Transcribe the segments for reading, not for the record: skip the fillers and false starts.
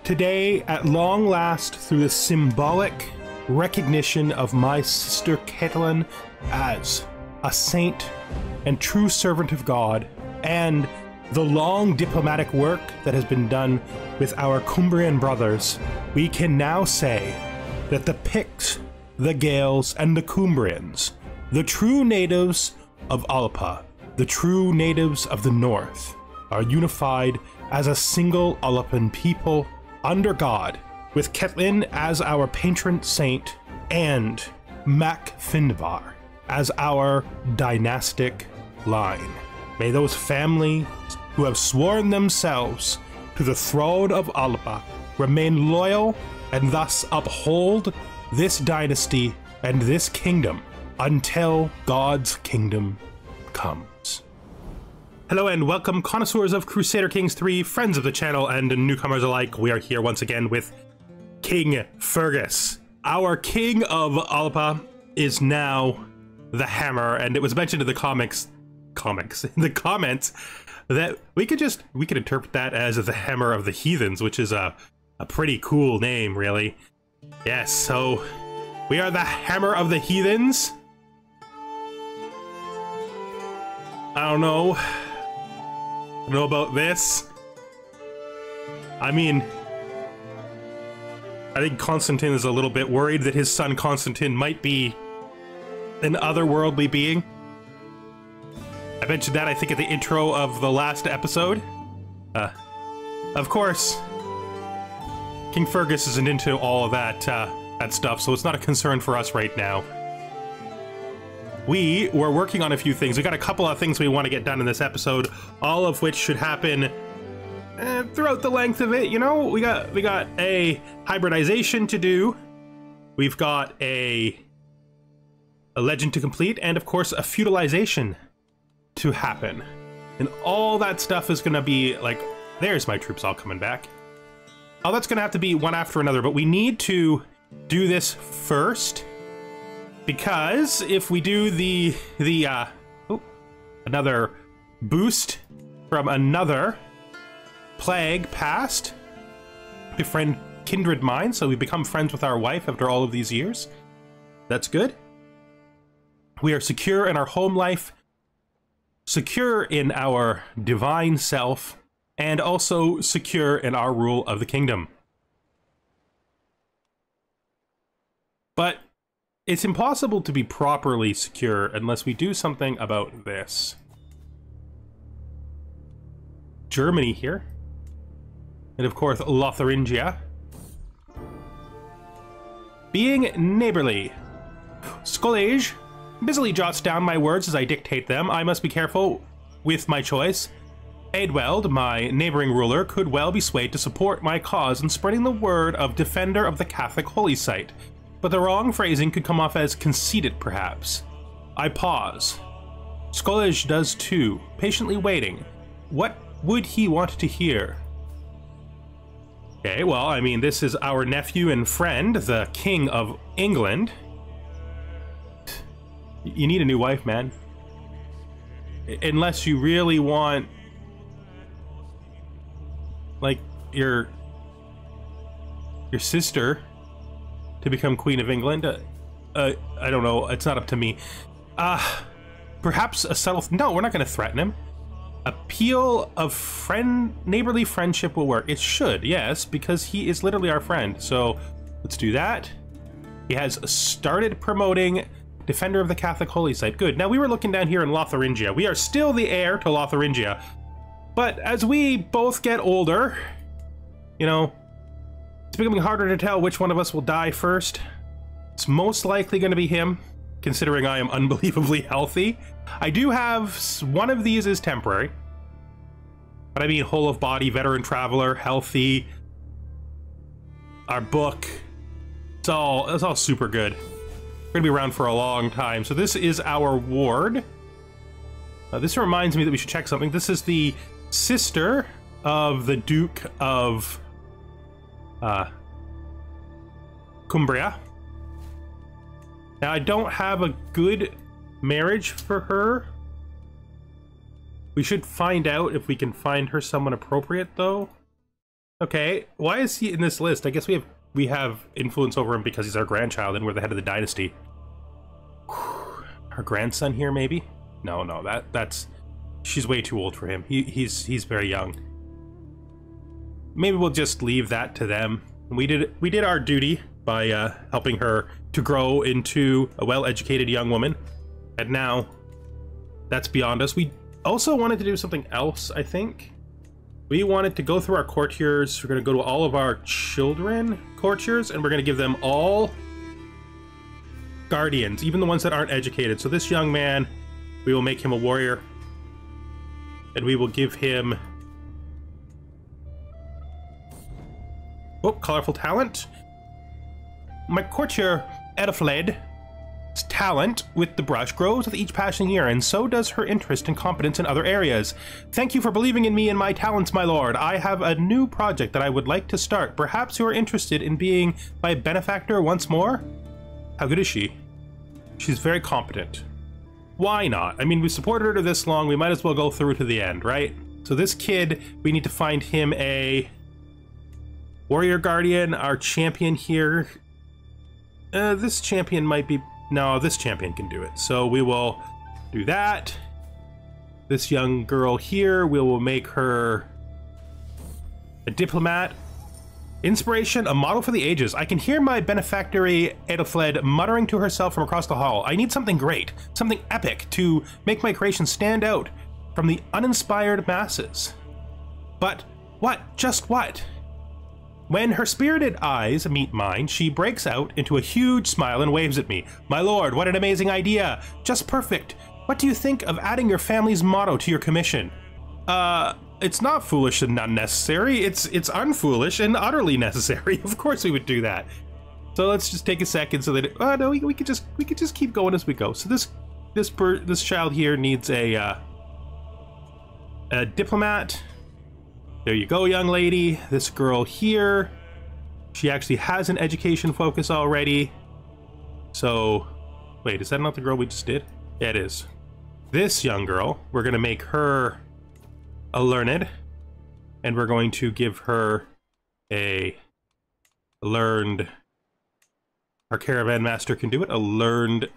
Today, at long last, through the symbolic recognition of my sister Caitlin as a saint and true servant of God, and the long diplomatic work that has been done with our Cumbrian brothers, we can now say that the Picts, the Gaels, and the Cumbrians, the true natives of Alba, the true natives of the North, are unified as a single Alpan people under God, with Caitlin as our patron saint and Mac Findbarr as our dynastic line. May those families who have sworn themselves to the throne of Alba remain loyal and thus uphold this dynasty and this kingdom until God's kingdom comes. Hello and welcome, connoisseurs of Crusader Kings 3, friends of the channel and newcomers alike. We are here once again with King Fergus. Our king of Alba is now the Hammer, and it was mentioned in the in the comments that we could interpret that as the Hammer of the Heathens, which is a pretty cool name, really. Yes, so we are the Hammer of the Heathens. I don't know about this. I mean, I think Constantine is a little bit worried that his son Constantine might be an otherworldly being. I mentioned that, I think, at the intro of the last episode. Of course, King Fergus isn't into all of that stuff, so it's not a concern for us right now. We were working on a few things. We got a couple of things we want to get done in this episode, all of which should happen throughout the length of it. You know, we got a hybridization to do. We've got a legend to complete, and of course a feudalization to happen. And all that stuff is gonna be like, there's my troops all coming back. All that's gonna have to be one after another, but we need to do this first, because if we do another boost from another plague past, befriend kindred minds, so we become friends with our wife after all of these years. That's good. We are secure in our home life, secure in our divine self, and also secure in our rule of the kingdom. But it's impossible to be properly secure unless we do something about this. Germany here. And of course, Lotharingia. Being neighborly. Scolage busily jots down my words as I dictate them. I must be careful with my choice. Aedweld, my neighboring ruler, could well be swayed to support my cause in spreading the word of defender of the Catholic holy site. But the wrong phrasing could come off as conceited, perhaps. I pause. Scolage does too, patiently waiting. What would he want to hear? Okay, well, I mean, this is our nephew and friend, the King of England. You need a new wife, man. Unless you really want, like, your sister to become Queen of England. I don't know, it's not up to me. Perhaps a subtle... No, we're not going to threaten him. Appeal of neighborly friendship will work. It should, yes, because he is literally our friend. So let's do that. He has started promoting Defender of the Catholic Holy Site. Good. Now, we were looking down here in Lotharingia. We are still the heir to Lotharingia. But as we both get older, you know, it's becoming harder to tell which one of us will die first. It's most likely going to be him, considering I am unbelievably healthy. I do have one of these is temporary. But I mean, whole of body, veteran traveler, healthy. Our book. It's all super good. We're gonna be around for a long time. So this is our ward. This reminds me that we should check something. This is the sister of the Duke of Cumbria. Now, I don't have a good marriage for her. We should find out if we can find her someone appropriate, though. Okay, why is he in this list? I guess we have influence over him because he's our grandchild and we're the head of the dynasty. Her grandson here, maybe? No, that's she's way too old for him. He's very young. Maybe we'll just leave that to them. We did our duty by helping her to grow into a well-educated young woman, and now that's beyond us. We also wanted to do something else, I think. We wanted to go through our courtiers. We're going to go to all of our children courtiers, and we're going to give them all guardians, even the ones that aren't educated. So this young man, we will make him a warrior, and we will give him colorful talent. My courtier Edifled talent with the brush grows with each passing year, and so does her interest and competence in other areas. Thank you for believing in me and my talents, my lord. I have a new project that I would like to start. Perhaps you are interested in being my benefactor once more? How good is she? She's very competent. Why not? I mean, we supported her this long, we might as well go through to the end, right? So this kid, we need to find him a warrior guardian. Our champion here, this champion might be... No, this champion can do it. So we will do that. This young girl here, we will make her a diplomat. Inspiration, a model for the ages. I can hear my benefactory Edelfled muttering to herself from across the hall. I need something great, something epic to make my creation stand out from the uninspired masses. But what? Just what? When her spirited eyes meet mine, she breaks out into a huge smile and waves at me. My lord, what an amazing idea! Just perfect! What do you think of adding your family's motto to your commission? It's not foolish and unnecessary. It's unfoolish and utterly necessary. Of course we would do that. So let's just take a second so that no, we could just keep going as we go. So this child here needs a diplomat. There you go, young lady. This girl here, she actually has an education focus already. So, wait, is that not the girl we just did? Yeah, it is. This young girl, we're gonna make her a learned, and we're going to give her a learned, our caravan master can do it, a learned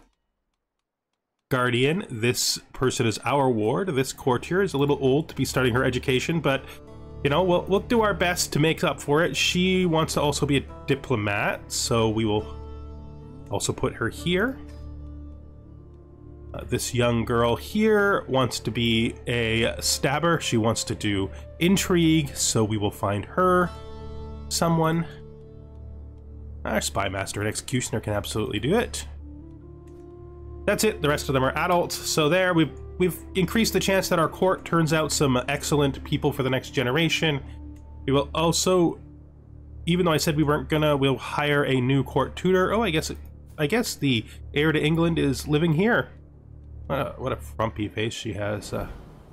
guardian. This person is our ward. This courtier is a little old to be starting her education, but you know, we'll do our best to make up for it. She wants to also be a diplomat, so we will also put her here. This young girl here wants to be a stabber. She wants to do intrigue, so we will find her someone. Our spy master and executioner can absolutely do it. That's it. The rest of them are adults. So there, we've increased the chance that our court turns out some excellent people for the next generation. We will also, even though I said we weren't gonna, we'll hire a new court tutor. Oh, I guess the heir to England is living here. What a frumpy face she has.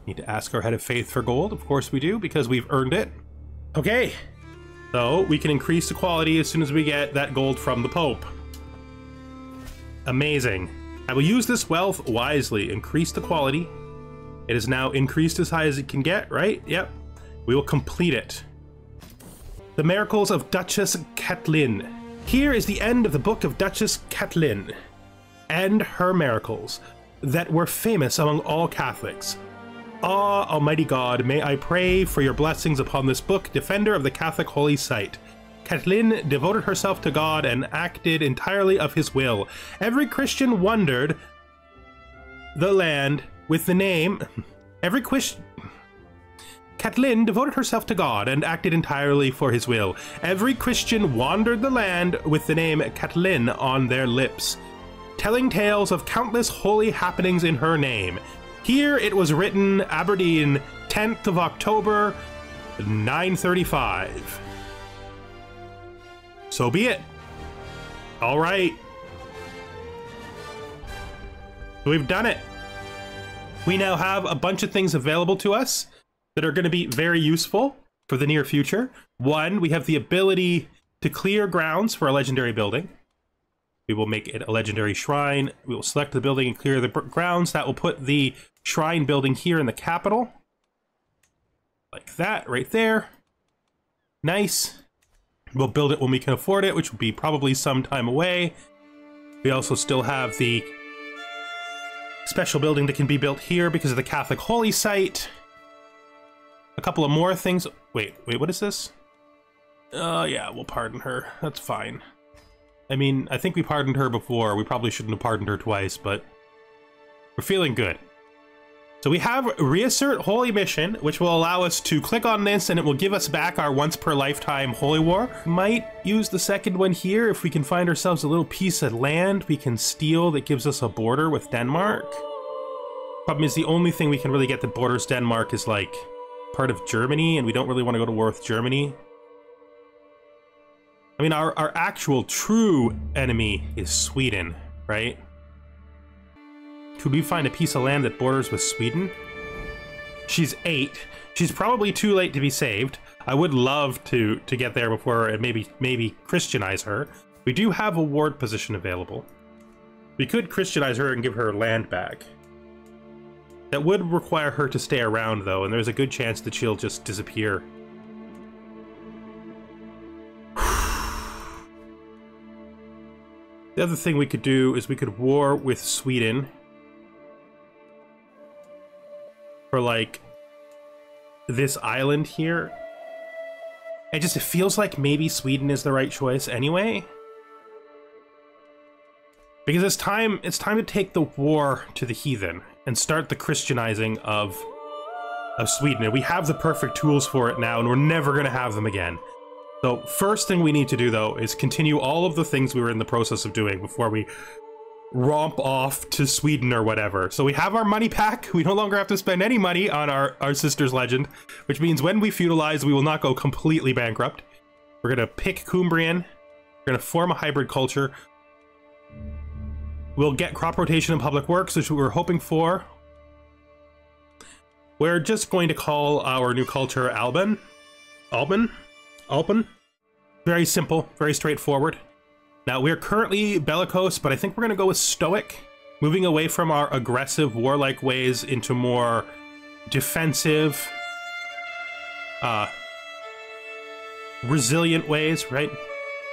Need to ask our head of faith for gold. Of course we do, because we've earned it. Okay, so we can increase the quality as soon as we get that gold from the Pope. Amazing. I will use this wealth wisely. Increase the quality. It is now increased as high as it can get, right? Yep. We will complete it. The Miracles of Duchess Catelyn. Here is the end of the book of Duchess Catelyn and her miracles that were famous among all Catholics. Ah, Almighty God, may I pray for your blessings upon this book, defender of the Catholic holy site. Catelyn devoted herself to God and acted entirely of his will. Every Christian wandered the land with the name... Catelyn devoted herself to God and acted entirely for his will. Every Christian wandered the land with the name Catelyn on their lips, telling tales of countless holy happenings in her name. Here it was written, Aberdeen, 10th of October, 935. So be it. All right. We've done it. We now have a bunch of things available to us that are going to be very useful for the near future. One, we have the ability to clear grounds for a legendary building. We will make it a legendary shrine. We will select the building and clear the grounds. That will put the shrine building here in the capital. Like that, right there. Nice. We'll build it when we can afford it, which will be probably some time away. We also still have the special building that can be built here because of the Catholic Holy Site. A couple of more things. Wait, what is this? Yeah, we'll pardon her. That's fine. I mean, I think we pardoned her before. We probably shouldn't have pardoned her twice, but we're feeling good. So we have Reassert Holy Mission, which will allow us to click on this and it will give us back our once per lifetime Holy War. Might use the second one here if we can find ourselves a little piece of land we can steal that gives us a border with Denmark. Problem is the only thing we can really get that borders Denmark is like part of Germany, and we don't really want to go to war with Germany. I mean, our actual true enemy is Sweden, right? Could we find a piece of land that borders with Sweden? She's 8. She's probably too late to be saved. I would love to get there before and maybe Christianize her. We do have a ward position available. We could Christianize her and give her land back. That would require her to stay around though, and there's a good chance that she'll just disappear. The other thing we could do is we could war with Sweden. For like this island here. It feels like maybe Sweden is the right choice anyway. Because it's time to take the war to the heathen and start the Christianizing of Sweden. And we have the perfect tools for it now, and we're never gonna have them again. So first thing we need to do though is continue all of the things we were in the process of doing before we romp off to Sweden or whatever. So we have our money pack. We no longer have to spend any money on our sister's legend, which means when we feudalize, we will not go completely bankrupt. We're gonna pick Cumbrian. We're gonna form a hybrid culture. We'll get crop rotation in public works, which we were hoping for. We're just going to call our new culture Alban. Very simple, very straightforward. Now, we're currently bellicose, but I think we're going to go with stoic, moving away from our aggressive, warlike ways into more defensive, resilient ways, right?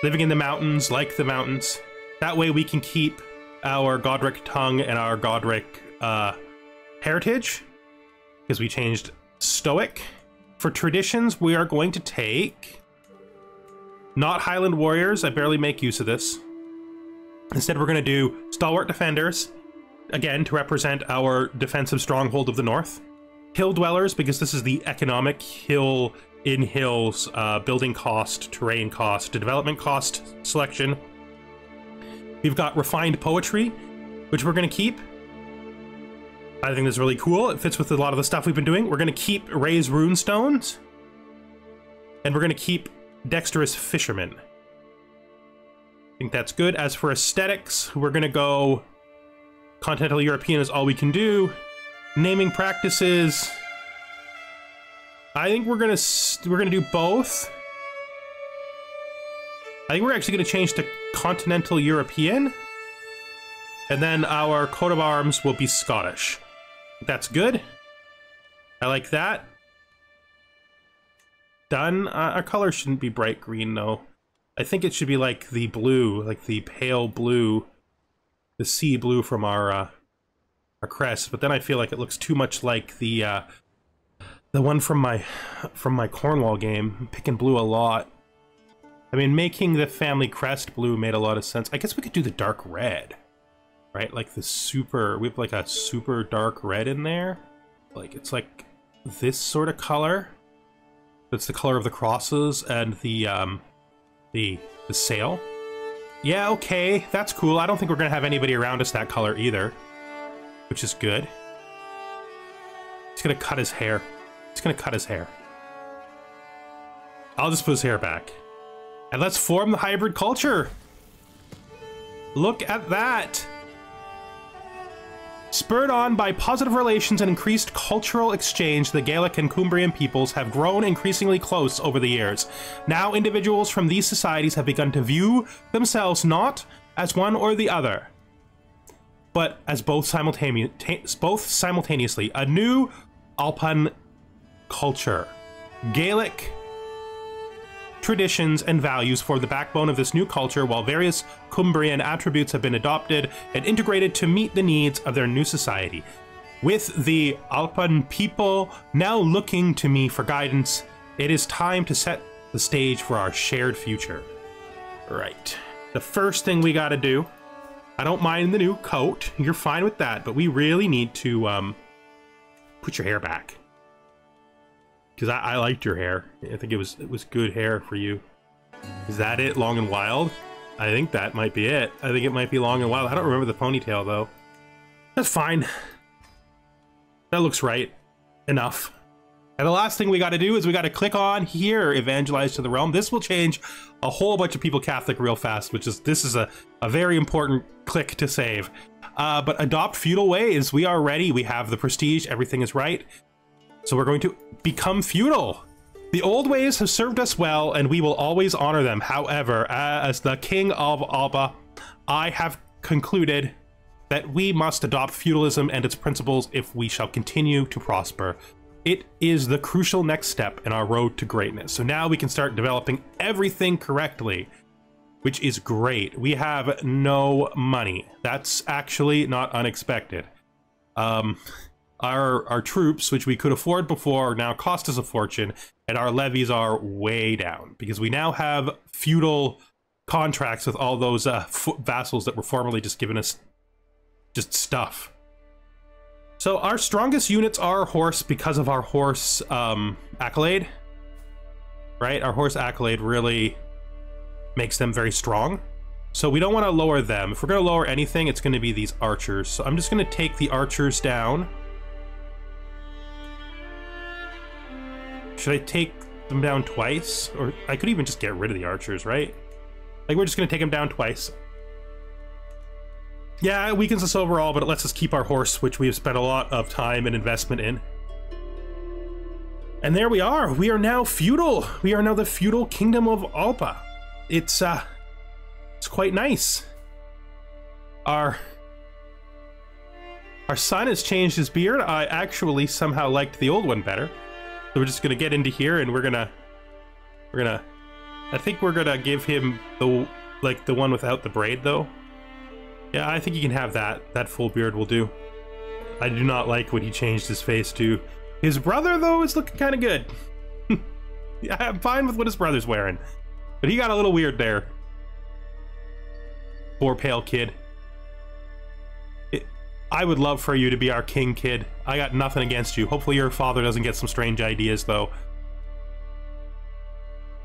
Living in the mountains, like the mountains. That way we can keep our Godric tongue and our Godric heritage, because we changed stoic. For traditions, we are going to take not Highland warriors. I barely make use of this. Instead, we're going to do stalwart defenders, again, to represent our defensive stronghold of the north. Hill dwellers, because this is the economic hill in hills, building cost, terrain cost, development cost selection. We've got refined poetry, which we're going to keep. I think this is really cool. It fits with a lot of the stuff we've been doing. We're going to keep raised runestones. And we're going to keep dexterous fishermen. I think that's good. As for aesthetics, we're going to go continental European is all we can do. Naming practices, I think we're going to do both. I think we're actually going to change to continental European. And then our coat of arms will be Scottish. That's good. I like that. Done. Our color shouldn't be bright green, though. I think it should be like the blue, like the pale blue, the sea blue from our crest. But then I feel like it looks too much like the one from my Cornwall game. I'm picking blue a lot. I mean, making the family crest blue made a lot of sense. I guess we could do the dark red, right? Like the super. We have like a super dark red in there. Like it's like this sort of color. That's the color of the crosses and the sail. Yeah, okay, that's cool. I don't think we're gonna have anybody around us that color either, which is good. He's gonna cut his hair. He's gonna cut his hair. I'll just put his hair back. And let's form the hybrid culture. Look at that. Spurred on by positive relations and increased cultural exchange, the Gaelic and Cumbrian peoples have grown increasingly close over the years. Now individuals from these societies have begun to view themselves not as one or the other, but as both simultaneously. A new Alpine culture. Gaelic traditions, and values form the backbone of this new culture, while various Cumbrian attributes have been adopted and integrated to meet the needs of their new society. With the Alpan people now looking to me for guidance, it is time to set the stage for our shared future. Right. The first thing we gotta do, I don't mind the new coat, you're fine with that, but we really need to put your hair back. Because I liked your hair. I think it was good hair for you. Is that it? Long and wild? I think that might be it. I think it might be long and wild. I don't remember the ponytail though. That's fine. That looks right. Enough. And the last thing we got to do is we got to click on here, evangelize to the realm. This will change a whole bunch of people Catholic real fast, which is, this is a very important click to save. But adopt feudal ways. We are ready. We have the prestige. Everything is right. So we're going to become feudal. The old ways have served us well, and we will always honor them. However, as the king of Alba, I have concluded that we must adopt feudalism and its principles if we shall continue to prosper. It is the crucial next step in our road to greatness. So now we can start developing everything correctly, which is great. We have no money. That's actually not unexpected. Our troops, which we could afford before, now cost us a fortune, and our levies are way down because we now have feudal contracts with all those vassals that were formerly just giving us just stuff. So our strongest units are horse because of our horse accolade, right? Our horse accolade really makes them very strong. So we don't want to lower them. If we're going to lower anything, it's going to be these archers. So I'm just going to take the archers down. Should I take them down twice? Or I could even just get rid of the archers, right? Like, we're just going to take them down twice. Yeah, it weakens us overall, but it lets us keep our horse, which we have spent a lot of time and investment in. And there we are. We are now feudal. We are now the feudal kingdom of Alba. It's quite nice. Our son has changed his beard. I actually somehow liked the old one better. So we're just gonna get into here, and I think we're gonna give him the one without the braid though. Yeah, I think you can have that. That full beard will do. I do not like what he changed his face to. His brother though is looking kind of good. Yeah, I'm fine with what his brother's wearing, but he got a little weird there. Poor pale kid. I would love for you to be our king, kid. I got nothing against you. Hopefully your father doesn't get some strange ideas, though.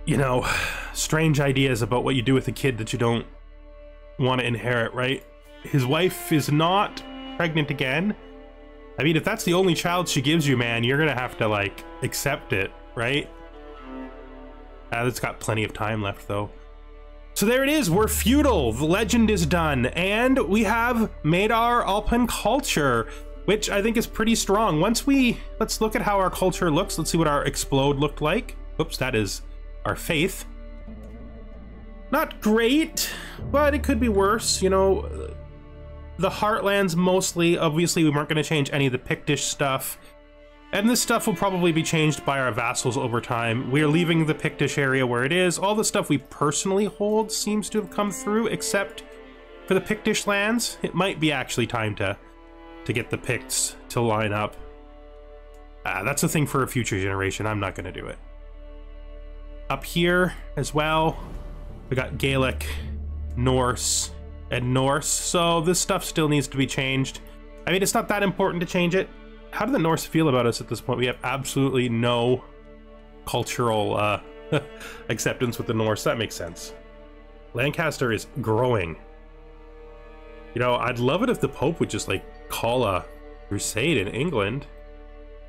You know, strange ideas about what you do with a kid that you don't want to inherit, right? His wife is not pregnant again. I mean, if that's the only child she gives you, man, you're gonna have to, like, accept it, right? It's got plenty of time left, though. So there it is, we're feudal, the legend is done, and we have made our Alpine culture, which I think is pretty strong. Let's look at how our culture looks. Let's see what our explode looked like. Oops, that is our faith. Not great, but it could be worse, you know. The Heartlands mostly, obviously we weren't gonna change any of the Pictish stuff. And this stuff will probably be changed by our vassals over time. We're leaving the Pictish area where it is. All the stuff we personally hold seems to have come through, except for the Pictish lands. It might be actually time to get the Picts to line up. That's a thing for a future generation. I'm not going to do it. Up here as well, we got Gaelic, Norse, and Norse. So this stuff still needs to be changed. I mean, it's not that important to change it. How do the Norse feel about us at this point? We have absolutely no cultural acceptance with the Norse. That makes sense. Lancaster is growing. You know, I'd love it if the Pope would just, like, call a crusade in England.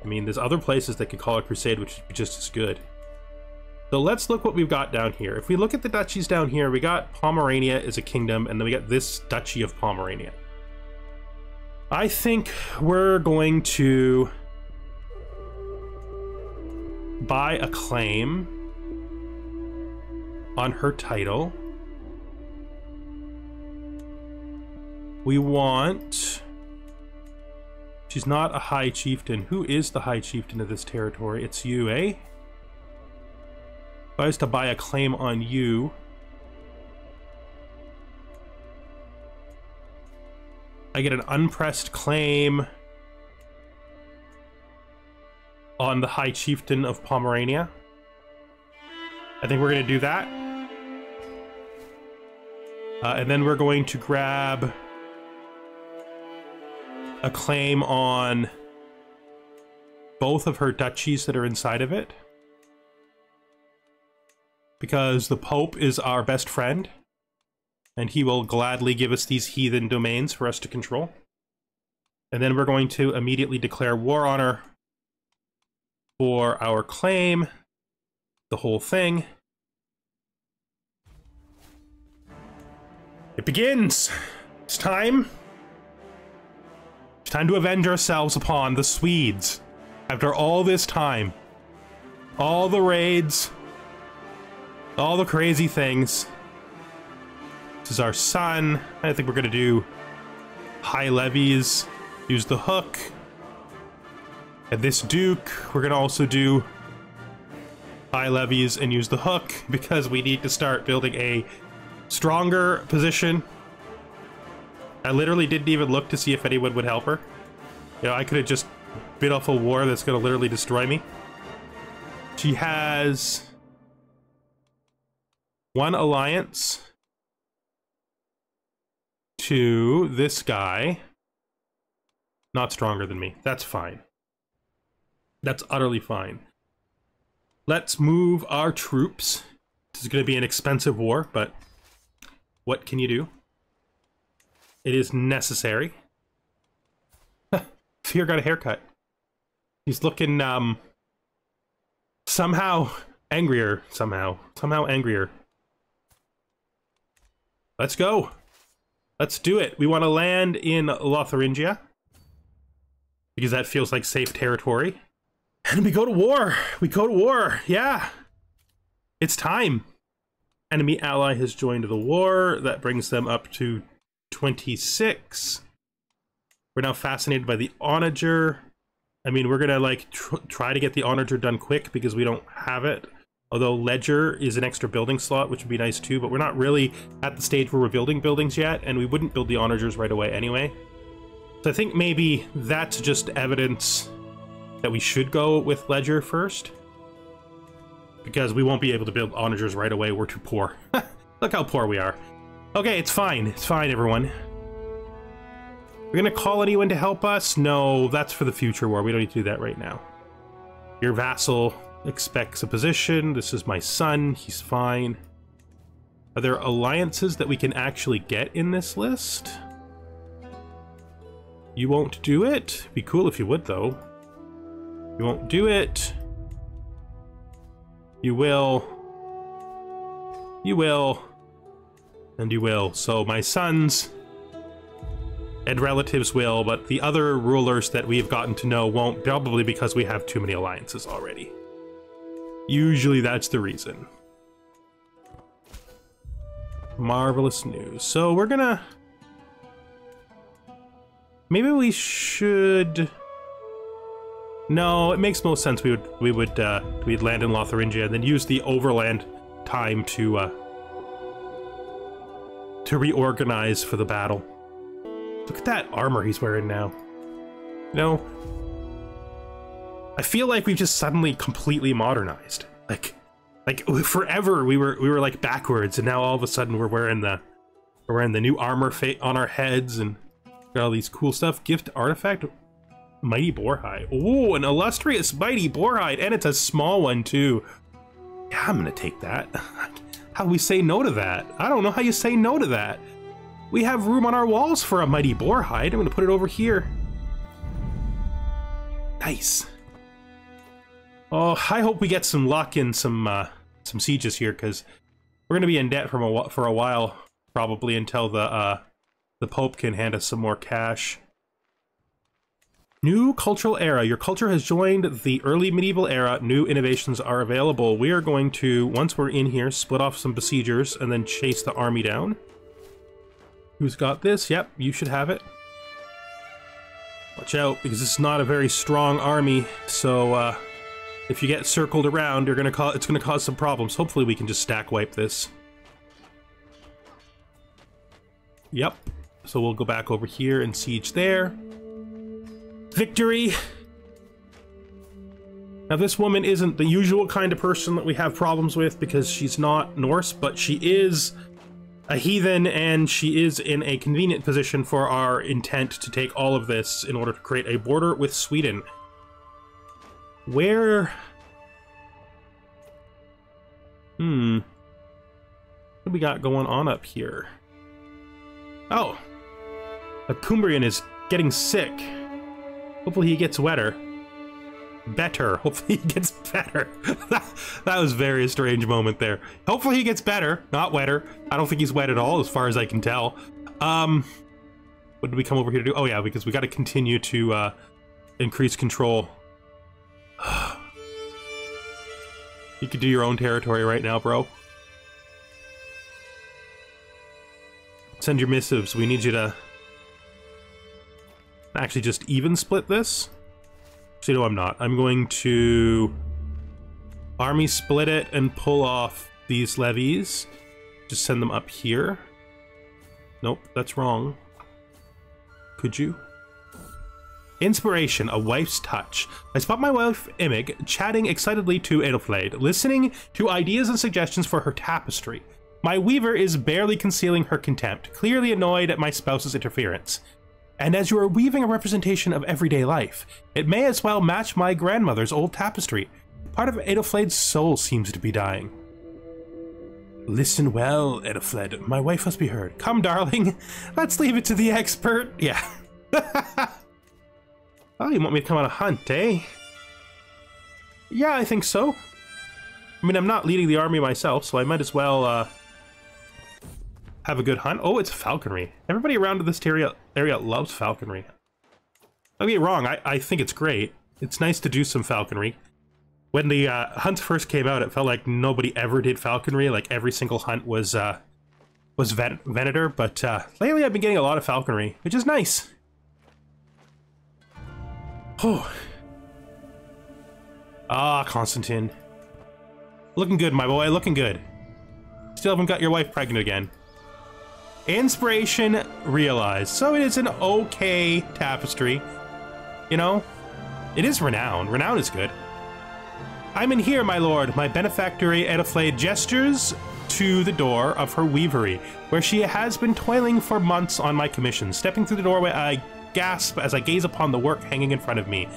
I mean, there's other places that could call a crusade, which would be just as good. So let's look what we've got down here. If we look at the duchies down here, we got Pomerania as a kingdom, and then we got this Duchy of Pomerania. I think we're going to buy a claim on her title. We want... She's not a high chieftain. Who is the high chieftain of this territory? It's you, eh? I was to buy a claim on you, I get an unpressed claim on the High Chieftain of Pomerania. I think we're going to do that. And then we're going to grab a claim on both of her duchies that are inside of it. Because the Pope is our best friend, and he will gladly give us these heathen domains for us to control. And then we're going to immediately declare war on her for our claim, the whole thing. It begins! It's time. It's time to avenge ourselves upon the Swedes. After all this time, all the raids, all the crazy things. This is our son. I think we're gonna do high levies, use the hook. And this duke, we're gonna also do high levies and use the hook because we need to start building a stronger position. I literally didn't even look to see if anyone would help her. You know, I could have just bit off a war that's gonna literally destroy me. She has one alliance to this guy. Not stronger than me. That's fine. That's utterly fine. Let's move our troops. This is going to be an expensive war, but what can you do? It is necessary. Fear got a haircut. He's looking, somehow angrier. Somehow angrier. Let's go. Let's do it. We want to land in Lotharingia, because that feels like safe territory. And we go to war. We go to war. Yeah. It's time. Enemy ally has joined the war. That brings them up to 26. We're now fascinated by the onager. I mean, we're gonna like try to get the onager done quick because we don't have it. Although ledger is an extra building slot, which would be nice too, but we're not really at the stage where we're building buildings yet, and we wouldn't build the onagers right away anyway. So I think maybe that's just evidence that we should go with ledger first, because we won't be able to build onagers right away. We're too poor. Look how poor we are. Okay, it's fine. It's fine, everyone. We're gonna call anyone to help us? No, that's for the future war. We don't need to do that right now. Your vassal expects a position. This is my son. He's fine. Are there alliances that we can actually get in this list? You won't do it? Be cool if you would, though. You won't do it. You will. You will. And you will. So my sons and relatives will, but the other rulers that we've gotten to know won't, probably because we have too many alliances already. Usually that's the reason. Marvelous news. So we're gonna... Maybe we should... No, it makes most sense. We'd land in Lotharingia and then use the overland time to reorganize for the battle. Look at that armor he's wearing now. You know, I feel like we've just suddenly completely modernized. Like forever we were like backwards, and now all of a sudden we're wearing the new armor on our heads and got all these cool stuff. Gift artifact. Mighty Boarhide. Oh, an illustrious Mighty Boarhide, and it's a small one too. Yeah, I'm gonna take that. How do we say no to that? I don't know how you say no to that. We have room on our walls for a Mighty Boarhide. I'm gonna put it over here. Nice. Oh, I hope we get some luck in some sieges here, because we're gonna be in debt for a while, probably until the Pope can hand us some more cash. New cultural era. Your culture has joined the early medieval era. New innovations are available. We are going to, once we're in here, split off some besiegers and then chase the army down. Who's got this? Yep, you should have it. Watch out, because this is not a very strong army, so If you get circled around, it's gonna cause some problems. Hopefully we can just stack wipe this. Yep. So we'll go back over here and siege there. Victory! Now this woman isn't the usual kind of person that we have problems with because she's not Norse, but she is a heathen and she is in a convenient position for our intent to take all of this in order to create a border with Sweden. Where... What do we got going on up here? Oh! A Cumbrian is getting sick. Hopefully he gets wetter. Better. Hopefully he gets better. That was a very strange moment there. Hopefully he gets better, not wetter. I don't think he's wet at all, as far as I can tell. What did we come over here to do? Oh yeah, because we got to continue to increase control. You could do your own territory right now, bro. Send your missives. We need you to actually just even split this. Actually, no, I'm not. I'm going to army split it and pull off these levies. Just send them up here. Nope, that's wrong. Could you? Inspiration, a wife's touch. I spot my wife, Imig, chatting excitedly to Adelflaed, listening to ideas and suggestions for her tapestry. My weaver is barely concealing her contempt, clearly annoyed at my spouse's interference. And as you are weaving a representation of everyday life, it may as well match my grandmother's old tapestry. Part of Adelflaed's soul seems to be dying. Listen well, Adelflaed. My wife must be heard. Come, darling. Let's leave it to the expert. Yeah. Oh, you want me to come on a hunt, eh? Yeah, I think so. I mean, I'm not leading the army myself, so I might as well, have a good hunt. Oh, it's falconry. Everybody around this area loves falconry. Don't get me wrong, I think it's great. It's nice to do some falconry. When the hunts first came out, it felt like nobody ever did falconry. Like every single hunt was Venator, but lately I've been getting a lot of falconry, which is nice. Oh. Ah, Constantine. Looking good, my boy, looking good. Still haven't got your wife pregnant again. Inspiration realized. So it is an okay tapestry. You know, it is renowned. Renown is good. I'm in here, my lord. My benefactor Adelflaed gestures to the door of her weavery, where she has been toiling for months on my commission. Stepping through the doorway, I gasp as I gaze upon the work hanging in front of me.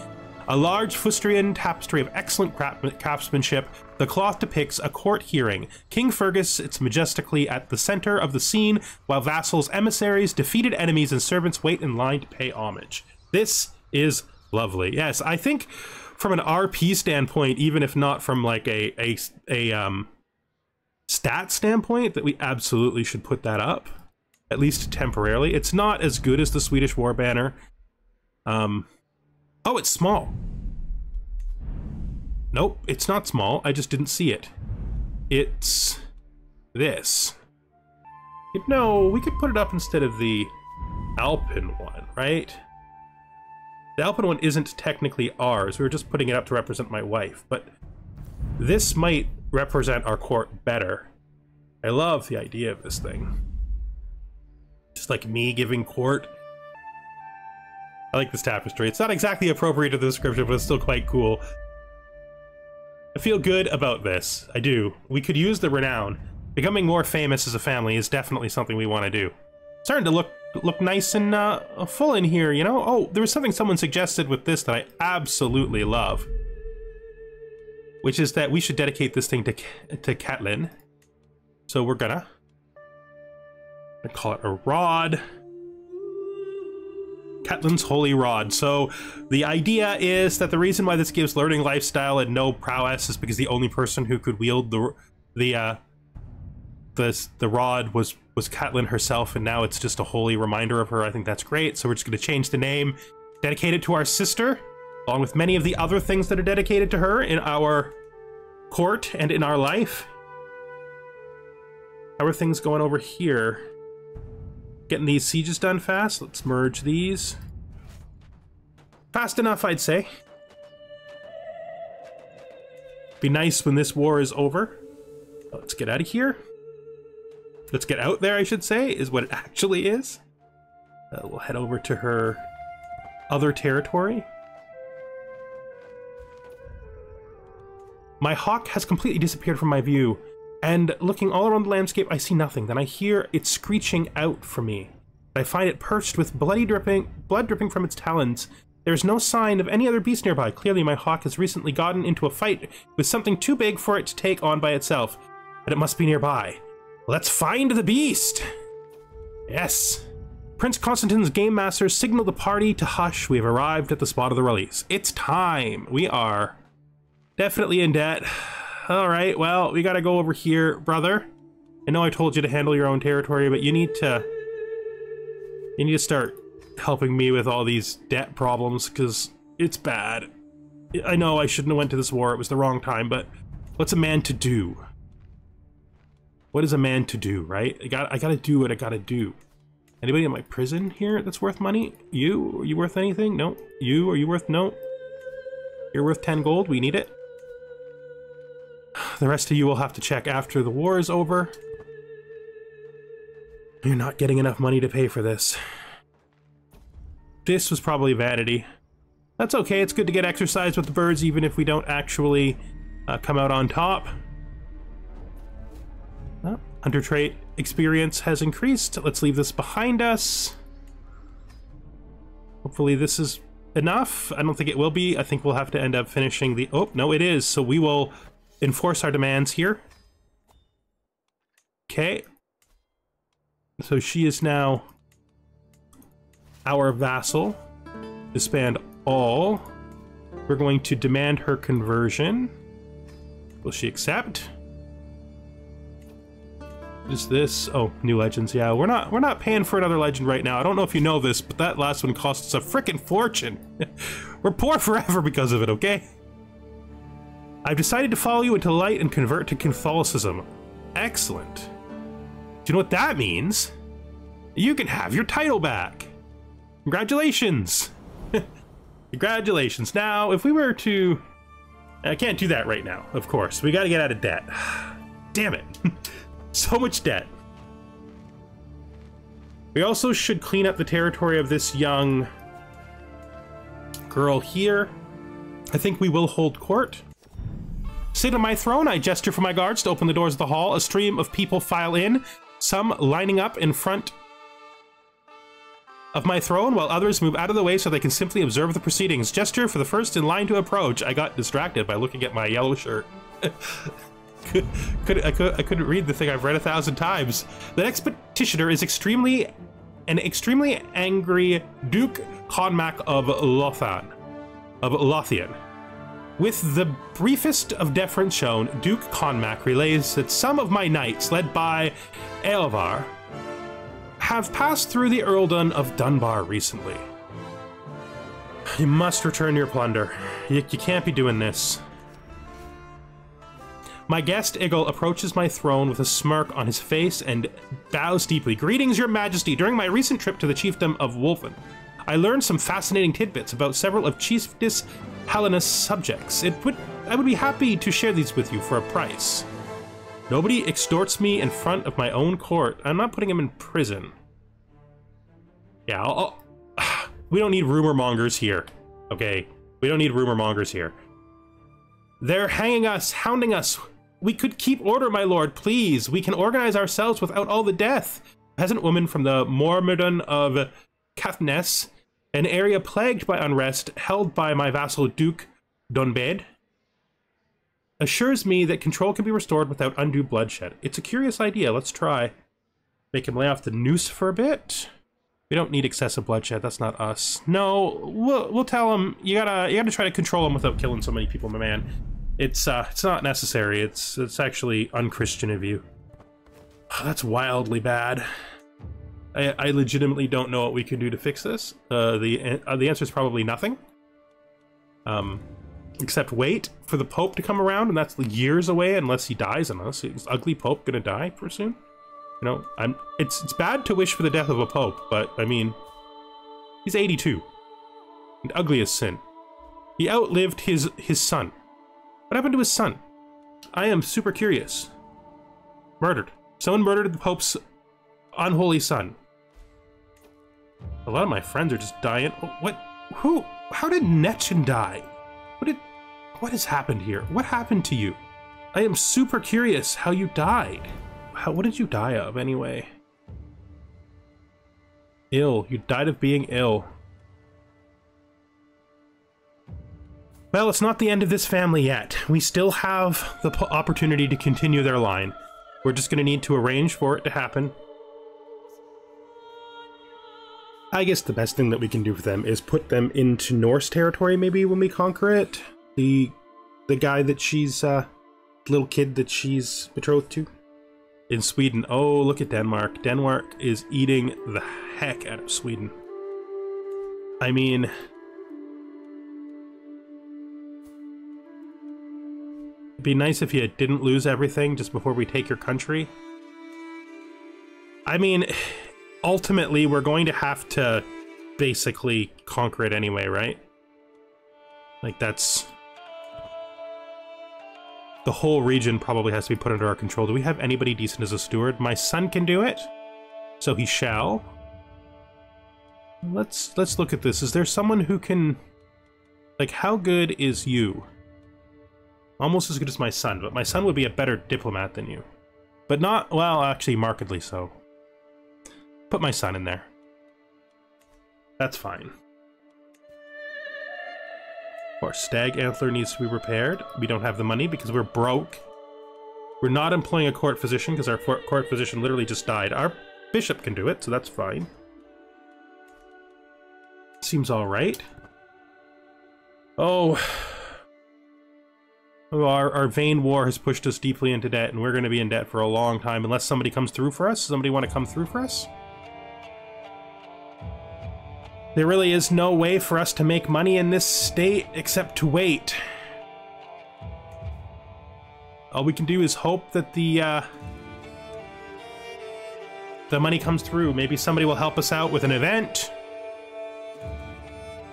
A large Fustrian tapestry of excellent craftsmanship. The cloth depicts a court hearing. King Fergus sits majestically at the center of the scene, while vassals, emissaries, defeated enemies, and servants wait in line to pay homage. This is lovely. Yes, I think from an RP standpoint, even if not from like a stat standpoint, that we absolutely should put that up, at least temporarily. It's not as good as the Swedish War Banner. Oh, it's small. Nope, it's not small. I just didn't see it. It's this. No, we could put it up instead of the Alpine one, right? The Alpine one isn't technically ours. We were just putting it up to represent my wife, but this might represent our court better. I love the idea of this thing. Just like me giving court. I like this tapestry. It's not exactly appropriate to the description, but it's still quite cool. I feel good about this. I do. We could use the renown. Becoming more famous as a family is definitely something we want to do. Starting to look nice and full in here, you know? Oh, there was something someone suggested with this that I absolutely love. Which is that we should dedicate this thing to Catelyn. So we're gonna call it a rod. Catelyn's Holy Rod. So the idea is that the reason why this gives learning lifestyle and no prowess is because the only person who could wield the rod was Catelyn herself, and now it's just a holy reminder of her. I think that's great. So we're just going to change the name, dedicate it to our sister, along with many of the other things that are dedicated to her in our court and in our life. How are things going over here? Getting these sieges done fast. Let's merge these. Fast enough, I'd say. Be nice when this war is over. Let's get out of here. Let's get out there, I should say, is what it actually is. We'll head over to her other territory. My hawk has completely disappeared from my view, and looking all around the landscape, I see nothing. Then I hear it screeching out for me. I find it perched with blood dripping from its talons. There is no sign of any other beast nearby. Clearly, my hawk has recently gotten into a fight with something too big for it to take on by itself, but it must be nearby. Let's find the beast! Yes. Prince Constantine's game masters signal the party to hush. We have arrived at the spot of the release. It's time. We are definitely in debt. All right, well, we gotta go over here, brother. I know I told you to handle your own territory, but you need to start helping me with all these debt problems, because it's bad. I know I shouldn't have went to this war. It was the wrong time, but what's a man to do? What is a man to do, right? I gotta do what I gotta do. Anybody in my prison here that's worth money? You? Are you worth anything? No. You? Are you worth? No. You're worth 10 gold. We need it. The rest of you will have to check after the war is over. You're not getting enough money to pay for this. This was probably vanity. That's okay. It's good to get exercise with the birds, even if we don't actually come out on top. Hunter trait experience has increased. Let's leave this behind us. Hopefully this is enough. I don't think it will be. I think we'll have to end up finishing the... Oh, no, it is. So we will enforce our demands here. Okay. So she is now our vassal. Disband all. We're going to demand her conversion. Will she accept? Is this... Oh, new legends. Yeah, we're not paying for another legend right now. I don't know if you know this, but that last one cost us a frickin' fortune. We're poor forever because of it, okay? I've decided to follow you into light and convert to Catholicism. Excellent. Do you know what that means? You can have your title back. Congratulations. Congratulations. Now, if we were to... I can't do that right now, of course. We gotta get out of debt. Damn it. So much debt. We also should clean up the territory of this young girl here. I think we will hold court. Sit on my throne, I gesture for my guards to open the doors of the hall. A stream of people file in, some lining up in front of my throne, while others move out of the way so they can simply observe the proceedings. Gesture for the first in line to approach. I got distracted by looking at my yellow shirt. I couldn't read the thing I've read 1,000 times. The next petitioner is an extremely angry Duke Conmac of Lothian. With the briefest of deference shown, Duke Conmac relays that some of my knights, led by Eilvar, have passed through the earldom of Dunbar recently. You must return your plunder. You can't be doing this. My guest, Iggle, approaches my throne with a smirk on his face and bows deeply. Greetings, your majesty. During my recent trip to the chiefdom of Wolfen, I learned some fascinating tidbits about several of Chiefess Helena's subjects. I would be happy to share these with you for a price. Nobody extorts me in front of my own court. I'm not putting him in prison. Yeah, we don't need rumor mongers here, okay? We don't need rumor mongers here. They're hanging us, hounding us. We could keep order, my lord, please. We can organize ourselves without all the death. A peasant woman from the Mormerdon of Caithness, an area plagued by unrest, held by my vassal Duke Donbed, assures me that control can be restored without undue bloodshed. It's a curious idea. Let's try. Make him lay off the noose for a bit. We don't need excessive bloodshed. That's not us. No, we'll tell him you gotta try to control him without killing so many people, my man. It's not necessary. It's actually unchristian of you. Oh, that's wildly bad. I legitimately don't know what we can do to fix this. The answer is probably nothing. Except wait for the Pope to come around, and that's years away unless he dies. Unless is ugly Pope gonna die pretty soon? You know, it's bad to wish for the death of a Pope, but I mean, he's 82, and ugly as sin. He outlived his son. What happened to his son? I am super curious. Murdered. Someone murdered the Pope's unholy son. A lot of my friends are just dying. Oh, what? Who? How did Netchin die? What has happened here? What happened to you? I am super curious how you died. What did you die of anyway? Ill. You died of being ill. Well, it's not the end of this family yet. We still have the opportunity to continue their line. We're just going to need to arrange for it to happen. I guess the best thing that we can do for them is put them into Norse territory maybe when we conquer it. The guy that she's, little kid that she's betrothed to. In Sweden. Oh, look at Denmark. Denmark is eating the heck out of Sweden. I mean... it'd be nice if you didn't lose everything just before we take your country. I mean, ultimately, we're going to have to basically conquer it anyway, right? Like, that's... the whole region probably has to be put under our control. Do we have anybody decent as a steward? My son can do it, so he shall. Let's look at this. Is there someone who can... like, how good is you? Almost as good as my son, but my son would be a better diplomat than you. But not, well, actually, markedly so. Put my son in there. That's fine. Our stag antler needs to be repaired. We don't have the money because we're broke. We're not employing a court physician because our court physician literally just died. Our bishop can do it, so that's fine. Seems all right. Oh, our vain war has pushed us deeply into debt, and we're going to be in debt for a long time unless somebody comes through for us. Somebody want to come through for us? There really is no way for us to make money in this state except to wait. All we can do is hope that the money comes through. Maybe somebody will help us out with an event.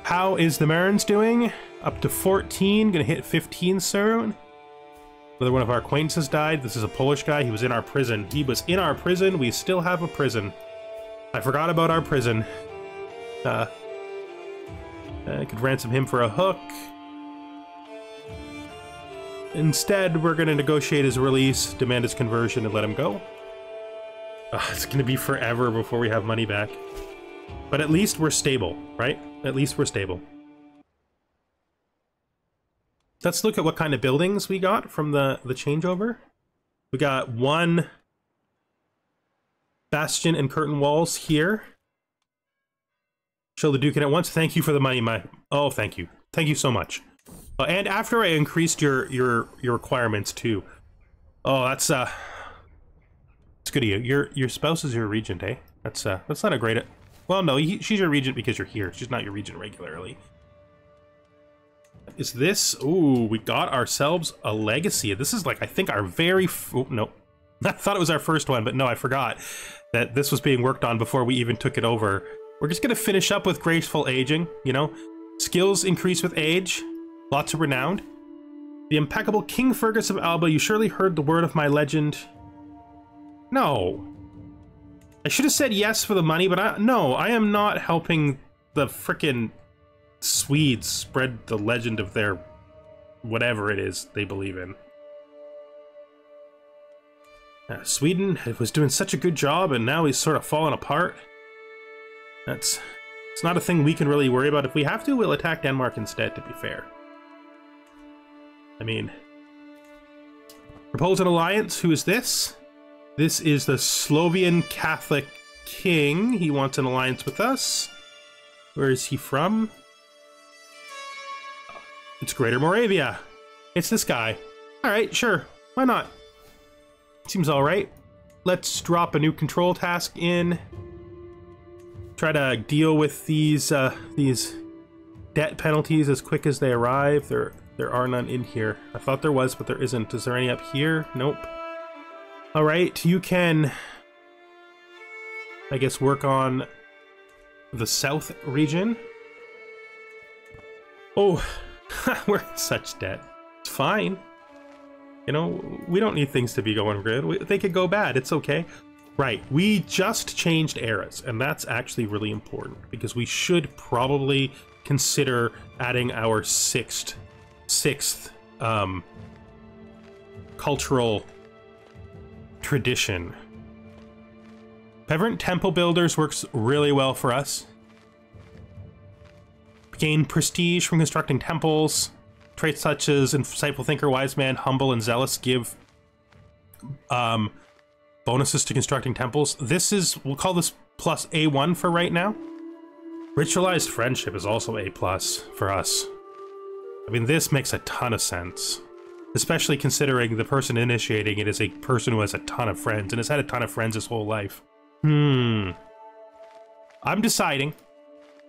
How is the Marins doing? Up to 14, gonna hit 15 soon. Another one of our acquaintances died. This is a Polish guy. He was in our prison. He was in our prison. We still have a prison. I forgot about our prison. I could ransom him for a hook. Instead, we're gonna negotiate his release, demand his conversion, and let him go. It's gonna be forever before we have money back. But at least we're stable, right? At least we're stable. Let's look at what kind of buildings we got from the changeover. We got one bastion and curtain walls here. Show the Duke in at once. Thank you for the money, oh, thank you. Thank you so much. And after I increased your requirements too. Oh, that's it's good of you. Your spouse is your regent, eh? That's not a great. Well, no, she's your regent because you're here. She's not your regent regularly. Is this? Ooh, we got ourselves a legacy. This is like, I think our very. Oh, no, I thought it was our first one, but no, I forgot that this was being worked on before we even took it over. We're just gonna finish up with graceful aging. You know, skills increase with age. Lots of renown. The impeccable King Fergus of Alba. You surely heard the word of my legend. No. I should have said yes for the money, but no, I am not helping the frickin' Swedes spread the legend of their whatever it is they believe in. Sweden was doing such a good job, and now he's sort of falling apart. It's not a thing we can really worry about. If we have to, we'll attack Denmark instead, to be fair. I mean, propose an alliance. Who is this? This is the Slovian Catholic King. He wants an alliance with us. Where is he from? It's Greater Moravia. It's this guy. All right, sure. Why not? Seems all right. Let's drop a new control task in. Try to deal with these debt penalties as quick as they arrive. There are none in here. I thought there was, but there isn't. Is there any up here? Nope. All right, you can, I guess, work on the south region. Oh, we're in such debt. It's fine. You know, we don't need things to be going good. They could go bad. It's okay. Right, we just changed eras, and that's actually really important because we should probably consider adding our sixth cultural tradition. Peverant Temple Builders works really well for us. Gain prestige from constructing temples. Traits such as Insightful Thinker, Wise Man, Humble, and Zealous give bonuses to constructing temples. This is, we'll call this plus A1 for right now. Ritualized Friendship is also A+ for us. I mean, this makes a ton of sense. Especially considering the person initiating it is a person who has a ton of friends and has had a ton of friends his whole life. I'm deciding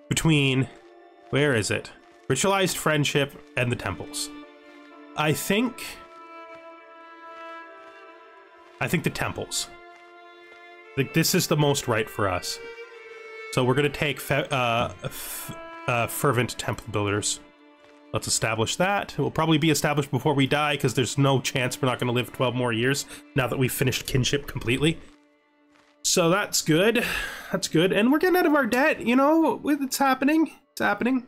between, where is it? Ritualized Friendship and the temples. I think the temples. I think this is the most right for us. So we're gonna take Fervent Temple Builders. Let's establish that. It will probably be established before we die because there's no chance we're not gonna live 12 more years now that we've finished kinship completely. So that's good. That's good. And we're getting out of our debt, you know, it's happening. It's happening.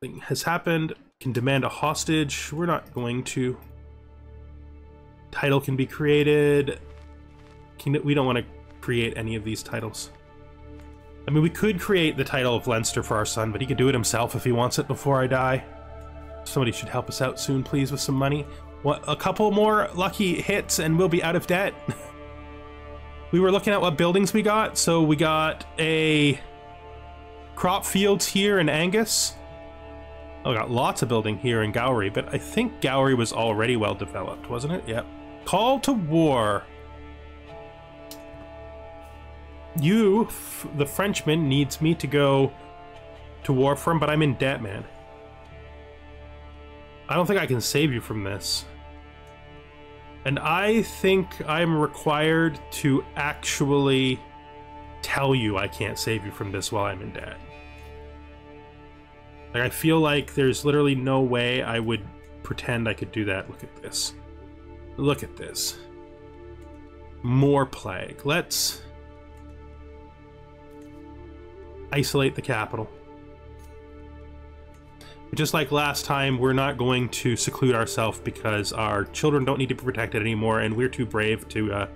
Thing has happened. Can demand a hostage. We're not going to. Title can be created. We don't want to create any of these titles. I mean, we could create the title of Leinster for our son, but he could do it himself if he wants it before I die. Somebody should help us out soon, please, with some money. What, a couple more lucky hits and we'll be out of debt. We were looking at what buildings we got. So we got a crop fields here in Angus. Oh, we got lots of building here in Gowrie, but I think Gowrie was already well developed, wasn't it? Yep. Call to war. You, the Frenchman, needs me to go to war for him, but I'm in debt, man. I don't think I can save you from this. And I think I'm required to actually tell you I can't save you from this while I'm in debt. Like, I feel like there's literally no way I would pretend I could do that. Look at this. Look at this. More plague. Let's isolate the capital. But just like last time, we're not going to seclude ourselves because our children don't need to be protected anymore and we're too brave to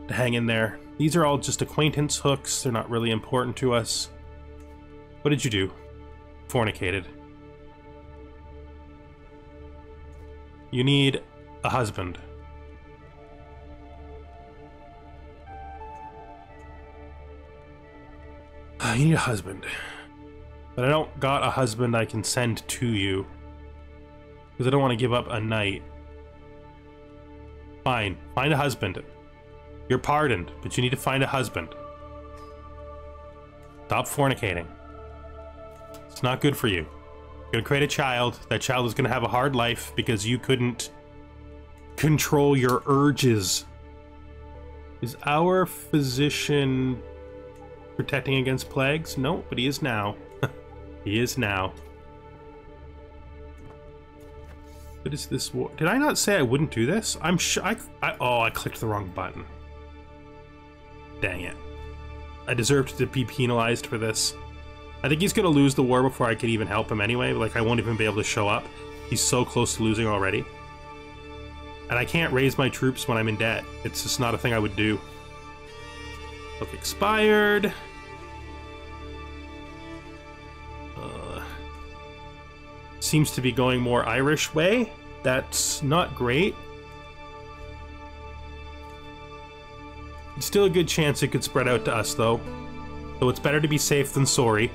hang in there. These are all just acquaintance hooks. They're not really important to us. What did you do? Fornicated. You need a husband. You need a husband. But I don't got a husband I can send to you. Because I don't want to give up a knight. Fine. Find a husband. You're pardoned, but you need to find a husband. Stop fornicating. It's not good for you. You're gonna create a child. That child is gonna have a hard life because you couldn't control your urges. Is our physician protecting against plagues? No, but he is now. He is now. What is this war? Did I not say I wouldn't do this? I'm sure oh, I clicked the wrong button. Dang it. I deserved to be penalized for this. I think he's gonna lose the war before I can even help him anyway. Like, I won't even be able to show up. He's so close to losing already. And I can't raise my troops when I'm in debt. It's just not a thing I would do. Look, expired. Seems to be going more Irish way. That's not great. It's still a good chance it could spread out to us, though. So it's better to be safe than sorry.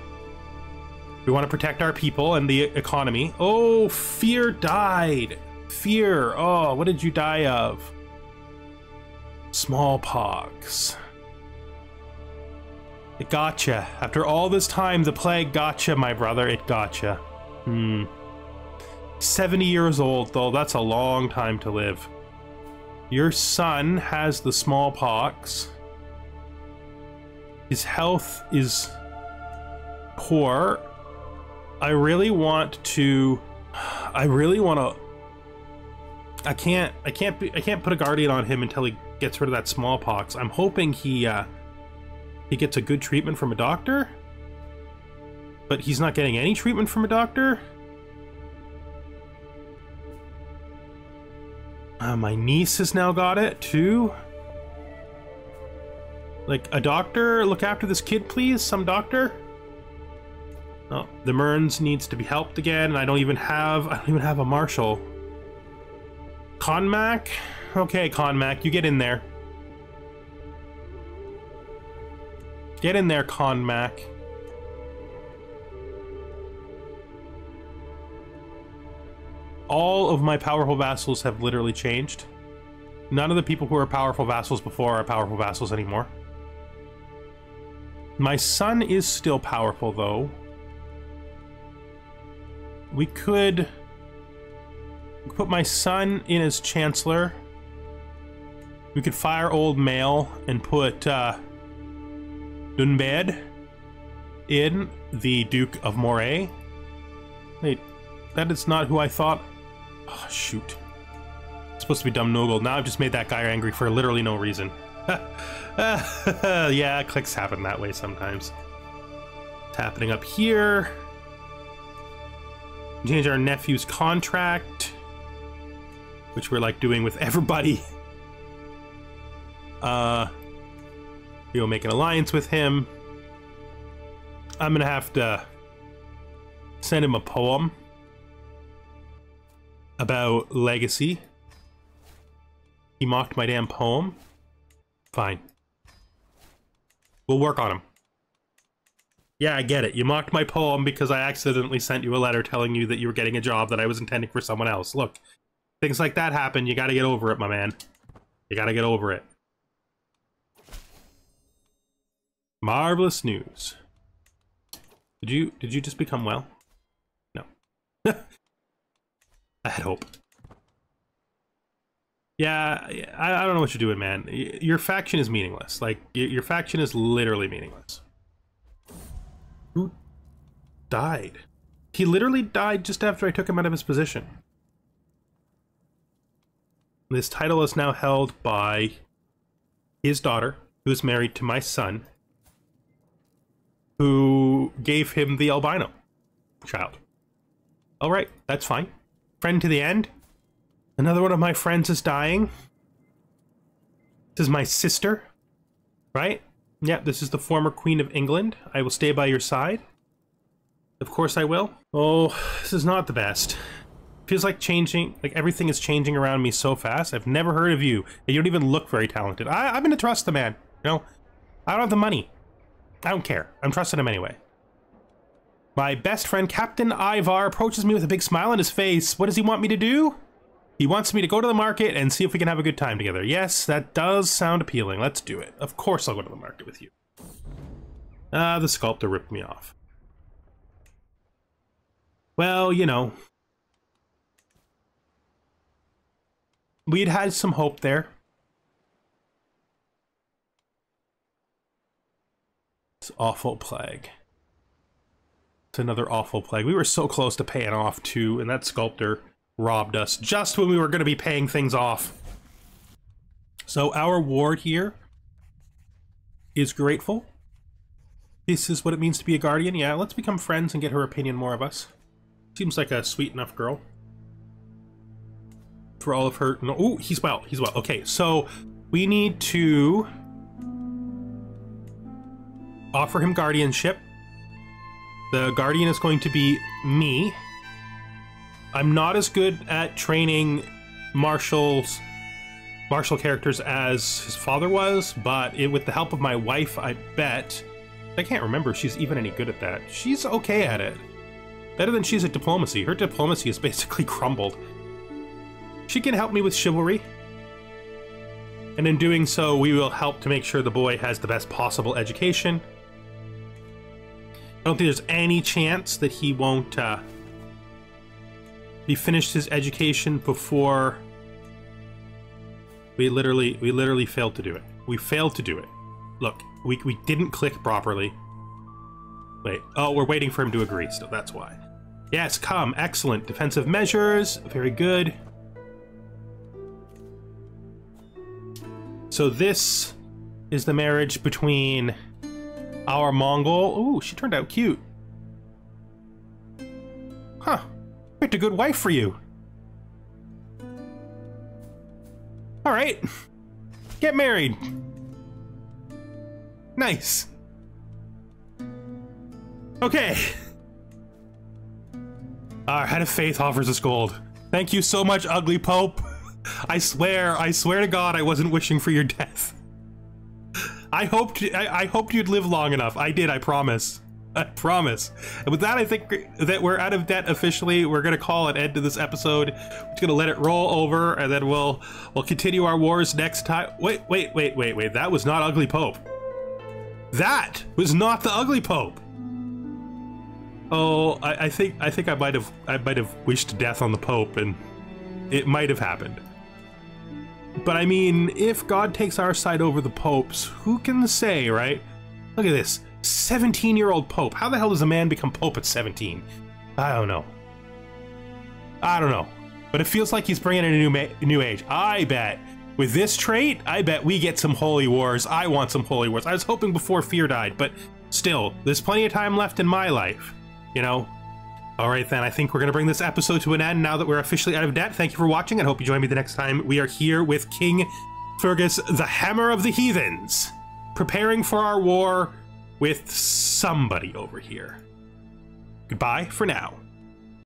We want to protect our people and the economy. Oh, Fear died. Fear. Oh, what did you die of? Smallpox. It gotcha. After all this time, the plague gotcha, my brother. It gotcha. 70 years old, though. That's a long time to live. Your son has the smallpox. His health is poor. I really want to I can't put a guardian on him until he gets rid of that smallpox. I'm hoping he gets a good treatment from a doctor, but he's not getting any treatment from a doctor. My niece has now got it too. Like, a doctor, look after this kid, please. Some doctor. Oh, the Mearns needs to be helped again, and I don't even have a marshal. Conmac? Okay, Conmac, you get in there. Get in there, Conmac. All of my powerful vassals have literally changed. None of the people who were powerful vassals before are powerful vassals anymore. My son is still powerful, though. We could put my son in as Chancellor. We could fire Old Mail and put Dunbed in, the Duke of Moray. Wait, that is not who I thought. Oh, shoot. It's supposed to be Dumb Nogel. Now I've just made that guy angry for literally no reason. Yeah, clicks happen that way sometimes. It's happening up here. Change our nephew's contract, which we're like doing with everybody. We'll make an alliance with him. I'm gonna have to send him a poem about legacy. He mocked my damn poem. Fine. We'll work on him. Yeah, I get it. You mocked my poem because I accidentally sent you a letter telling you that you were getting a job that I was intending for someone else. Look, things like that happen. You gotta get over it, my man. You gotta get over it. Marvelous news. Did you just become well? No. I had hope. Yeah, I don't know what you're doing, man. Your faction is meaningless. Like, your faction is literally meaningless. Who died? He literally died just after I took him out of his position. This title is now held by his daughter, who is married to my son, who gave him the albino child. All right, that's fine. Friend to the end. Another one of my friends is dying. This is my sister, right? Yeah, this is the former Queen of England. I will stay by your side. Of course I will. Oh, this is not the best. Feels like changing, like everything is changing around me so fast. I've never heard of you. You don't even look very talented. I'm gonna trust the man. You know, I don't have the money. I don't care. I'm trusting him anyway. My best friend, Captain Ivar, approaches me with a big smile on his face. What does he want me to do? He wants me to go to the market and see if we can have a good time together. Yes, that does sound appealing. Let's do it. Of course I'll go to the market with you. The sculptor ripped me off. Well, you know. We'd had some hope there. It's awful plague. It's another awful plague. We were so close to paying off too, and that sculptor robbed us just when we were going to be paying things off. So our ward here is grateful. This is what it means to be a guardian. Yeah, let's become friends and get her opinion more of us. Seems like a sweet enough girl. For all of her... No, ooh, he's well. He's well. Okay, so we need to offer him guardianship. The guardian is going to be me. I'm not as good at training martial characters as his father was, but with the help of my wife, I bet... I can't remember if she's even any good at that. She's okay at it. Better than she's at diplomacy. Her diplomacy is basically crumbled. She can help me with chivalry. And in doing so, we will help to make sure the boy has the best possible education. I don't think there's any chance that he won't... He finished his education before we literally failed to do it. We failed to do it. Look, we didn't click properly. Wait, oh, we're waiting for him to agree still, that's why. Yes, come, excellent. Defensive measures, very good. So this is the marriage between our Mongol. Ooh, she turned out cute. Huh. Picked a good wife for you. All right. Get married. Nice. Okay. Our head of faith offers us gold. Thank you so much, ugly Pope. I swear to God I wasn't wishing for your death. I hoped you'd live long enough. I did, I promise. I promise. And with that, I think that we're out of debt officially. We're gonna call an end to this episode. We're just gonna let it roll over, and then we'll continue our wars next time. Wait. That was not ugly Pope. That was not the ugly Pope. Oh, I think I might have wished death on the Pope, and it might have happened. But I mean, if God takes our side over the Pope's, who can say, right? Look at this, 17-year-old Pope. How the hell does a man become Pope at 17? I don't know. But it feels like he's bringing in a new age. I bet with this trait, I bet we get some holy wars. I want some holy wars. I was hoping before fear died, but still, there's plenty of time left in my life, you know? All right, then, I think we're going to bring this episode to an end now that we're officially out of debt. Thank you for watching, and hope you join me the next time we are here with King Fergus, the Hammer of the Heathens, preparing for our war with somebody over here. Goodbye for now.